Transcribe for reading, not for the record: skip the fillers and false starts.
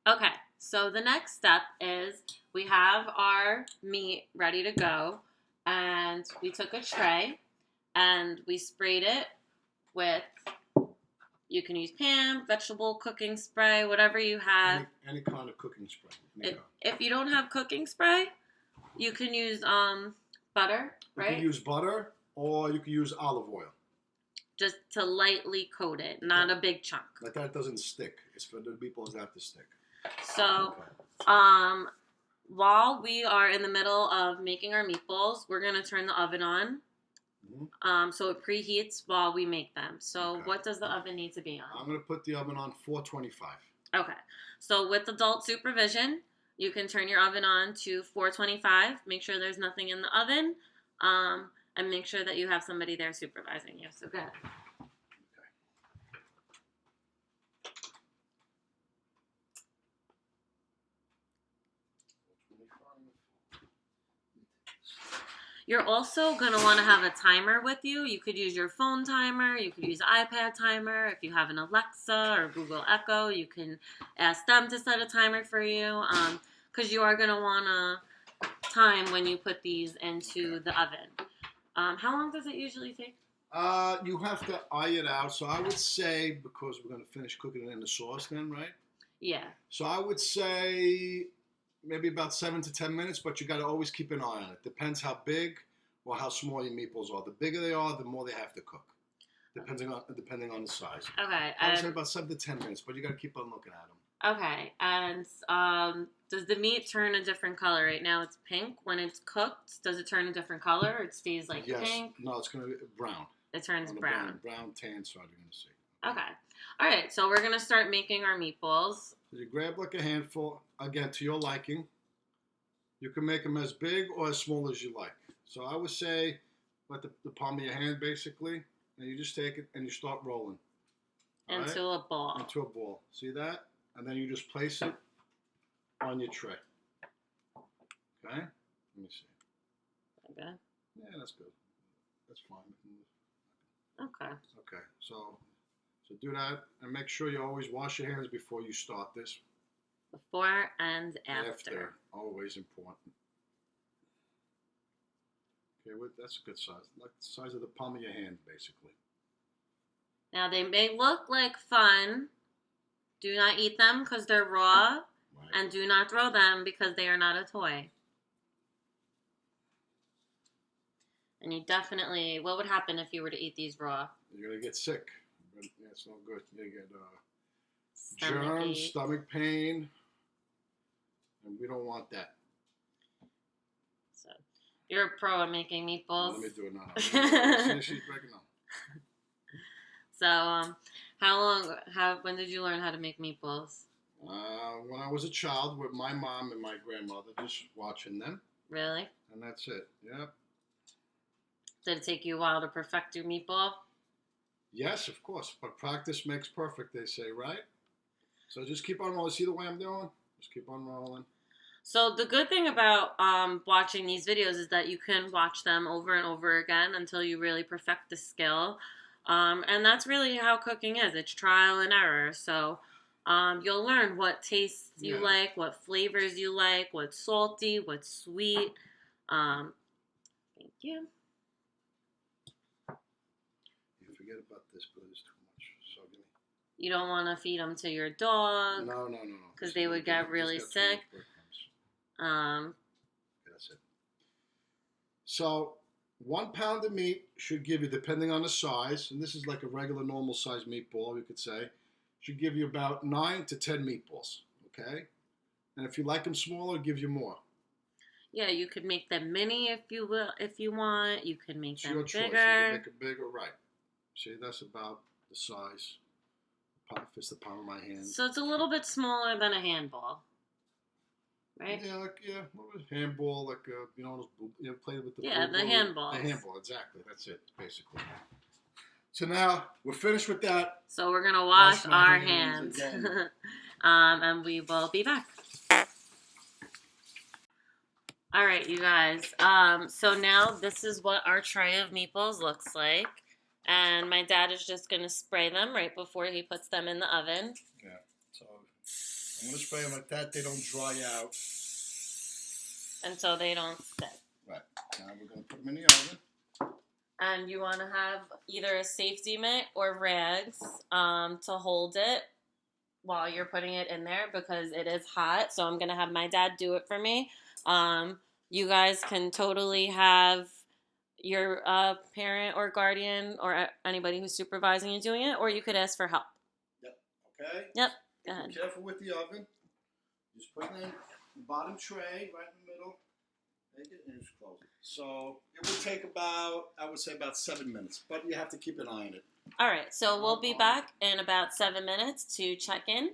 Okay, so the next step is we have our meat ready to go, and we took a tray and we sprayed it with, you can use Pam, vegetable cooking spray, whatever you have. Any kind of cooking spray. If you don't have cooking spray, you can use butter, right? You can use butter or you can use olive oil. Just to lightly coat it, not a big chunk. Like that doesn't stick. It's for the meatballs that have to stick. So, while we are in the middle of making our meatballs, we're going to turn the oven on. Mm-hmm. So it preheats while we make them. So what does the oven need to be on? I'm going to put the oven on 425. Okay. So with adult supervision, you can turn your oven on to 425. Make sure there's nothing in the oven. And make sure that you have somebody there supervising you. So good. You're also going to want to have a timer with you. You could use your phone timer. You could use iPad timer. If you have an Alexa or Google Echo, you can ask them to set a timer for you. Because you are going to want a time when you put these into the oven. How long does it usually take? You have to eye it out. So I would say, because we're going to finish cooking it in the sauce then, right? Yeah. So I would say maybe about 7 to 10 minutes, but you got to always keep an eye on it. Depends how big or how small your meatballs are. The bigger they are, the more they have to cook, depending on the size. Okay. I would say about 7 to 10 minutes, but you got to keep on looking at them. Okay. And does the meat turn a different color? Right now it's pink. When it's cooked, does it turn a different color or it stays like pink? No, it's going to be brown. It turns brown. Brown, tan, so you're going to see. Okay. All right. So we're going to start making our meatballs. So you grab like a handful, again, to your liking. You can make them as big or as small as you like. So I would say, like the palm of your hand, basically, and you just take it and you start rolling. Into a ball. Into a ball. See that? And then you just place it on your tray. Okay? Let me see. Okay. Yeah, that's good. That's fine. Okay. Okay. So do that, and make sure you always wash your hands before you start this. Before and after. Always important. Okay, that's a good size. Like the size of the palm of your hand, basically. Now, they may look like fun. Do not eat them because they're raw. Right. And do not throw them because they are not a toy. And you definitely, what would happen if you were to eat these raw? You're going to get sick. It's no good. You get germs, stomach pain, and we don't want that. So, you're a pro at making meatballs. Let me do it now. She's breaking them. So, when did you learn how to make meatballs? When I was a child with my mom and my grandmother, just watching them. Really? And that's it. Yep. Did it take you a while to perfect your meatball? Yes, of course. But practice makes perfect, they say, right? So just keep on rolling. See the way I'm doing? Just keep on rolling. So the good thing about watching these videos is that you can watch them over and over again until you really perfect the skill. And that's really how cooking is. It's trial and error. So you'll learn what tastes you like, what flavors you like, what's salty, what's sweet. Thank you. Forget about this, but it's too much. So you don't want to feed them to your dog. No. Because they would get really sick. That's it. So 1 pound of meat should give you, depending on the size, and this is like a regular normal size meatball, you could say, should give you about 9 to 10 meatballs. Okay? And if you like them smaller, it gives you more. Yeah, you could make them mini if you want. You could make them bigger. Choice. You can make it bigger, right. See, that's about the size. Fist the palm of my hand. So it's a little bit smaller than a handball, right? Yeah, handball, play with the the handballs. The handball, exactly. That's it, basically. So now we're finished with that. So we're gonna wash our hands, and we will be back. All right, you guys. So now this is what our tray of meatballs looks like. And my dad is just going to spray them right before he puts them in the oven. Yeah. So I'm going to spray them like that. They don't dry out. And so they don't stick. Right. Now we're going to put them in the oven. And you want to have either a safety mitt or rags to hold it while you're putting it in there because it is hot. So I'm going to have my dad do it for me. You guys can totally have your parent or guardian or anybody who's supervising you doing it, or you could ask for help. Yep. Okay? Yep. Go ahead. Be careful with the oven. Just put it in the bottom tray right in the middle. Make it and just close it. So it will take about, I would say about 7 minutes, but you have to keep an eye on it. All right, so we'll be back in about 7 minutes to check in.